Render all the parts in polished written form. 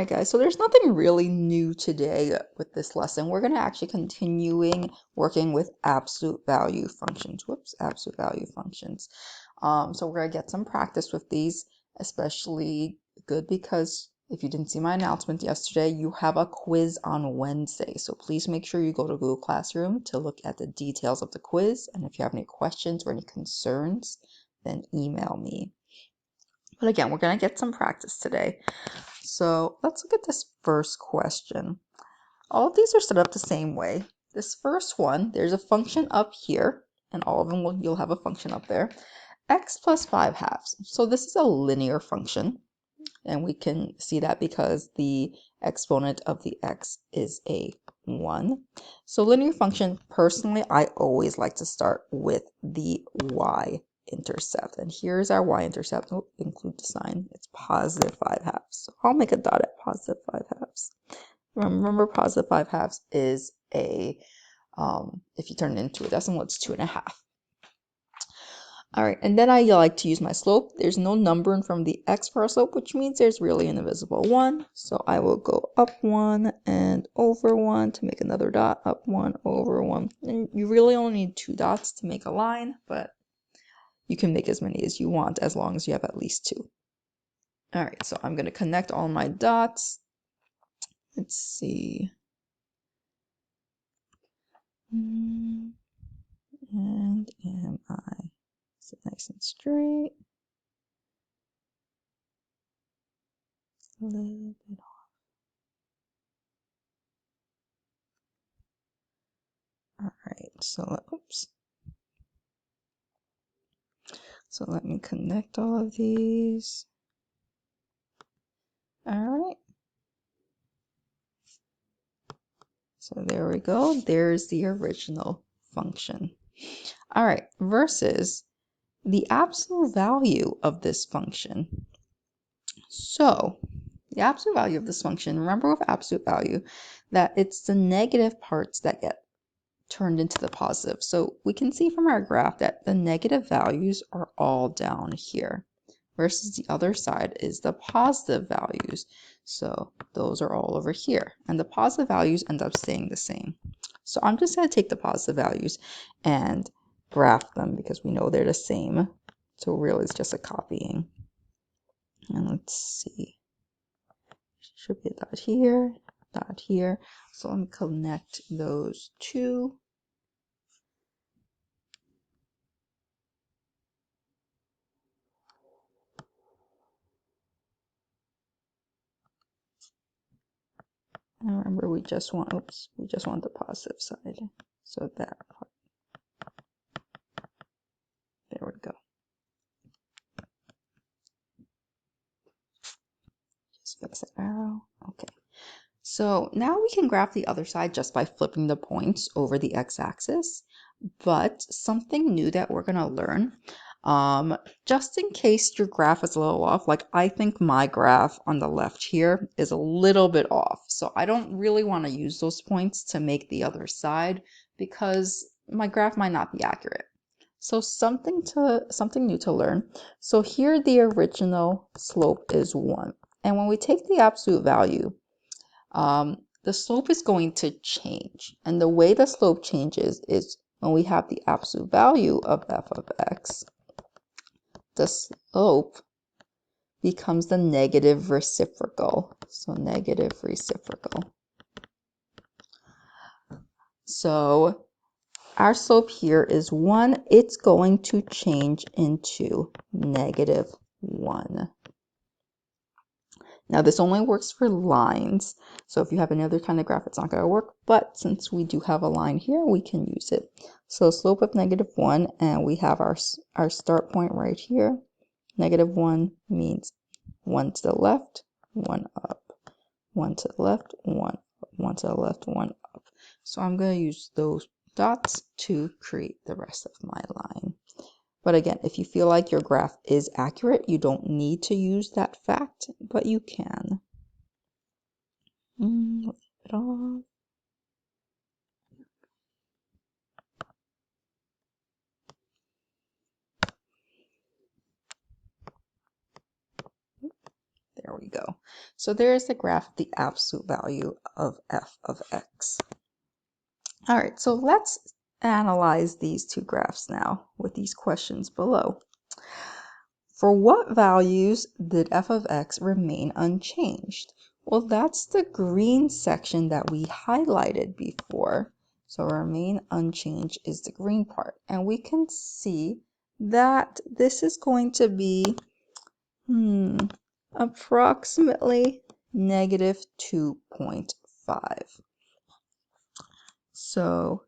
right, guys, so there's nothing really new today with this lesson. We're going to actually continuing working with absolute value functions. Whoops, absolute value functions. So we're going to get some practice with these, especially good because if you didn't see my announcement yesterday, you have a quiz on Wednesday. So please make sure you go to Google Classroom to look at the details of the quiz. And if you have any questions or any concerns, then email me. But again, we're going to get some practice today. So let's look at this first question. All of these are set up the same way. This first one, there's a function up here, and all of them you'll have a function up there. X plus 5 halves. So this is a linear function, and we can see that because the exponent of the x is a 1. So linear function, personally, I always like to start with the y-intercept. And here's our y-intercept. Oh, include the sign. It's positive 5 halves. So I'll make a dot at positive 5 halves. Remember, positive 5 halves is a, if you turn it into a decimal, it's 2.5. All right, and then I like to use my slope. There's no number in front of the x for our slope, which means there's really an invisible 1. So I will go up 1 and over 1 to make another dot, up 1, over 1. And you really only need 2 dots to make a line, but you can make as many as you want as long as you have at least 2. All right, so I'm going to connect all my dots. Let's see. And am I? Is it nice and straight? A little bit off. All right, so oops. So let me connect all of these. All right. So there we go. There's the original function. All right, versus the absolute value of this function. So the absolute value of this function, remember with absolute value that it's the negative parts that get turned into the positive. So we can see from our graph that the negative values are all down here versus the other side is the positive values. So those are all over here, and the positive values end up staying the same. So I'm just going to take the positive values and graph them because we know they're the same. So really it's just a copying. And let's see. Should be a dot here, dot here. So let me connect those two. And remember, we just want the positive side. So that part. There we go. Just fix that arrow. Okay. So now we can graph the other side just by flipping the points over the x-axis. But something new that we're going to learn, just in case your graph is a little off, like I think my graph on the left here is a little bit off. So I don't really want to use those points to make the other side because my graph might not be accurate. So something new to learn. So here the original slope is 1. And when we take the absolute value, the slope is going to change. And the way the slope changes is when we have the absolute value of f of x, the slope becomes the negative reciprocal. So negative reciprocal. So our slope here is 1. It's going to change into negative 1. Now this only works for lines, so if you have any other kind of graph, it's not going to work, but since we do have a line here, we can use it. So slope of negative 1, and we have our start point right here. Negative 1 means 1 to the left, 1 up, 1 to the left, 1 up, 1 to the left, 1 up. So I'm going to use those dots to create the rest of my line. But again, if you feel like your graph is accurate, you don't need to use that fact, but you can. Flip it off. There we go. So there's the graph of the absolute value of f of x. All right, so let's analyze these two graphs now with these questions below. For what values did f of x remain unchanged? Well, that's the green section that we highlighted before. So remain unchanged is the green part. And we can see that this is going to be approximately negative 2.5. So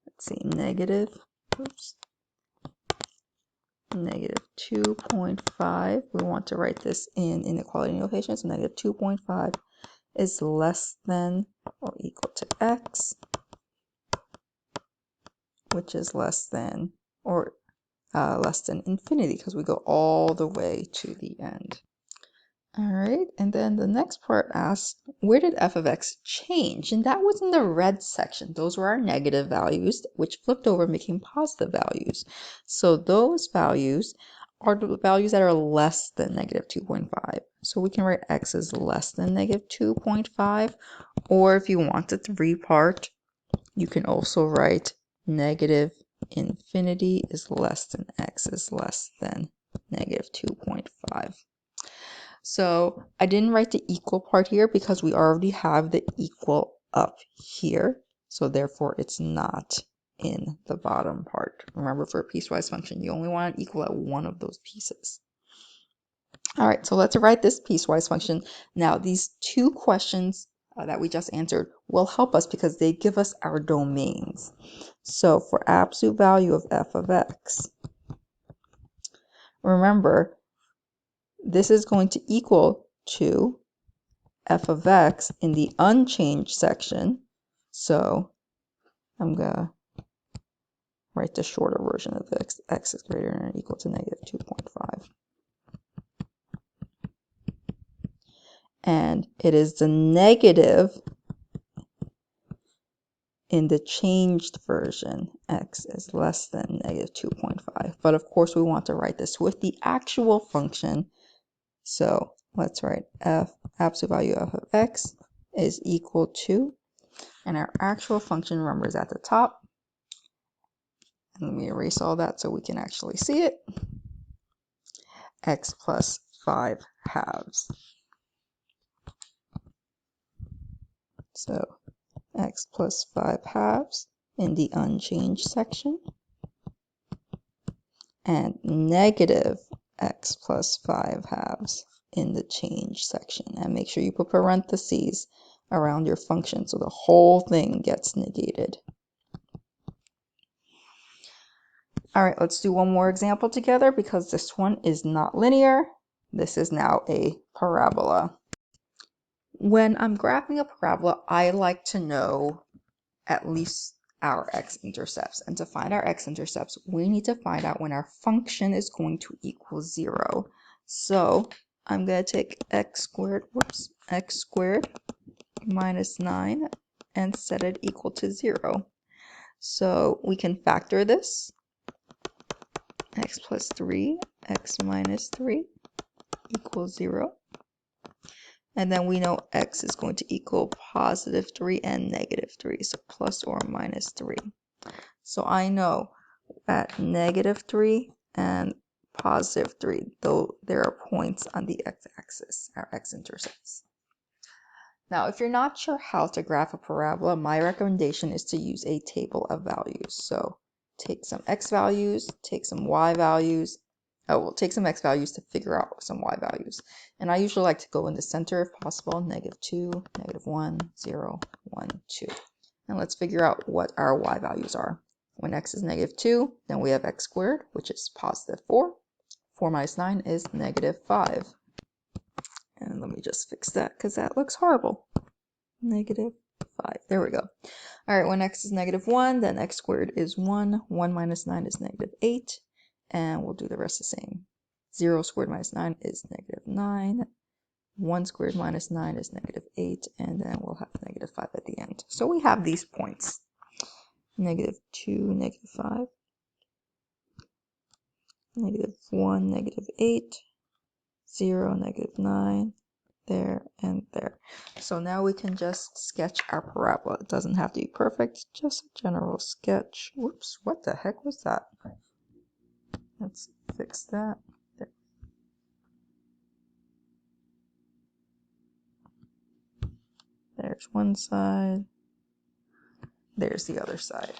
let's see, negative 2.5. We want to write this in inequality notation. So negative 2.5 is less than or equal to x, which is less than or less than infinity because we go all the way to the end. All right, and then the next part asks, where did f of x change? And that was in the red section. Those were our negative values, which flipped over and became positive values. So those values are the values that are less than negative 2.5. So we can write x is less than negative 2.5, or if you want the three-part, you can also write negative infinity is less than x is less than negative 2.5. So I didn't write the equal part here because we already have the equal up here. So therefore it's not in the bottom part. Remember, for a piecewise function, you only want an equal at one of those pieces. All right, so let's write this piecewise function. Now, these two questions that we just answered will help us because they give us our domains. So for absolute value of f of x, remember, this is going to equal to f of x in the unchanged section. So I'm going to write the shorter version of this. X is greater than or equal to negative 2.5. And it is the negative in the changed version. X is less than negative 2.5. But of course, we want to write this with the actual function. So let's write f absolute value of x is equal to, and our actual function, remember, is at the top. And let me erase all that so we can actually see it. X plus 5 halves. So x plus 5 halves in the unchanged section, and negative x plus 5 halves in the changed section. And make sure you put parentheses around your function so the whole thing gets negated. All right, let's do one more example together because this one is not linear. This is now a parabola. When I'm graphing a parabola, I like to know at least our x-intercepts. And to find our x-intercepts, we need to find out when our function is going to equal 0. So I'm going to take x squared minus 9 and set it equal to 0. So we can factor this. X plus 3, x minus 3 equals 0. And then we know x is going to equal positive 3 and negative 3, so plus or minus 3. So I know at negative 3 and positive 3, though there are points on the x-axis, our x-intercepts. Now, if you're not sure how to graph a parabola, my recommendation is to use a table of values. So take some x values, take some y values. We'll take some x values to figure out some y values. And I usually like to go in the center if possible, negative 2, negative 1, 0, 1, 2. And let's figure out what our y values are. When x is negative 2, then we have x squared, which is positive 4. 4 minus 9 is negative 5. And let me just fix that because that looks horrible. Negative 5. There we go. All right, when x is negative 1, then x squared is 1. 1 minus 9 is negative 8. And we'll do the rest the same. 0 squared minus 9 is negative 9. 1 squared minus 9 is negative 8. And then we'll have negative 5 at the end. So we have these points. Negative 2, negative 5. Negative 1, negative 8. 0, -9, there, and there. So now we can just sketch our parabola. It doesn't have to be perfect, just a general sketch. Whoops, what the heck was that? Let's fix that. There. There's one side. There's the other side.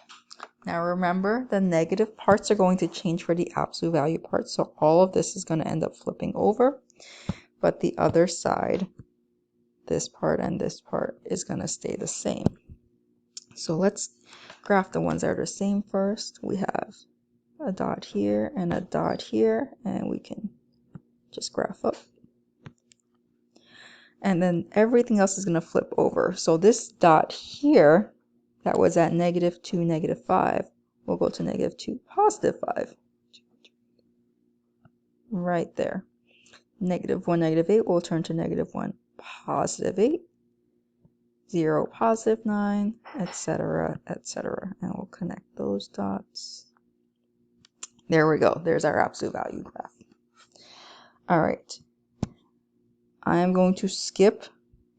Now remember, the negative parts are going to change for the absolute value parts, so all of this is going to end up flipping over, but the other side, this part and this part, is going to stay the same. So let's graph the ones that are the same first. We have a dot here and a dot here, and we can just graph up. And then everything else is going to flip over. So this dot here, that was at -2, -5, will go to -2, +5. Right there. -1, -8 will turn to -1, +8. 0, +9, etc., etc. And we'll connect those dots. There we go. There's our absolute value graph. All right. I am going to skip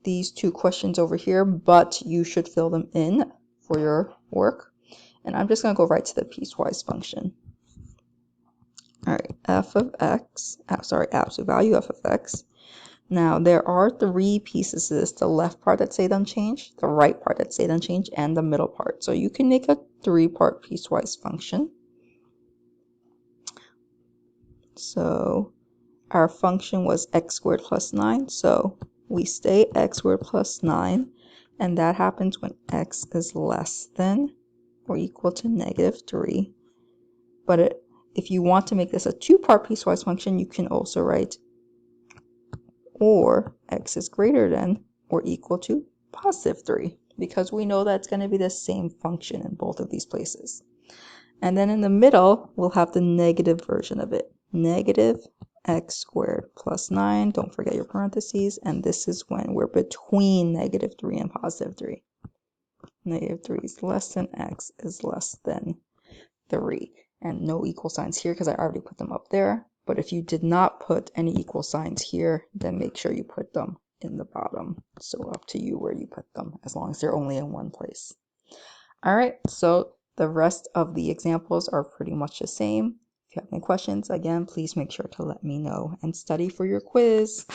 these two questions over here, but you should fill them in for your work. And I'm just going to go right to the piecewise function. All right, f of x, absolute value f of x. Now, there are three pieces to this: the left part that stayed unchanged, the right part that stayed unchanged, and the middle part. So you can make a three-part piecewise function. So our function was x squared plus 9, so we stay x squared plus 9, and that happens when x is less than or equal to -3. But if you want to make this a two-part piecewise function, you can also write or x is greater than or equal to +3, because we know that's going to be the same function in both of these places. And then in the middle, we'll have the negative version of it. Negative x squared plus 9. Don't forget your parentheses. And this is when we're between -3 and +3. -3 is less than x is less than 3. And no equal signs here because I already put them up there. But if you did not put any equal signs here, then make sure you put them in the bottom. So up to you where you put them, as long as they're only in one place. All right, so the rest of the examples are pretty much the same. If you have any questions, again, please make sure to let me know and study for your quiz.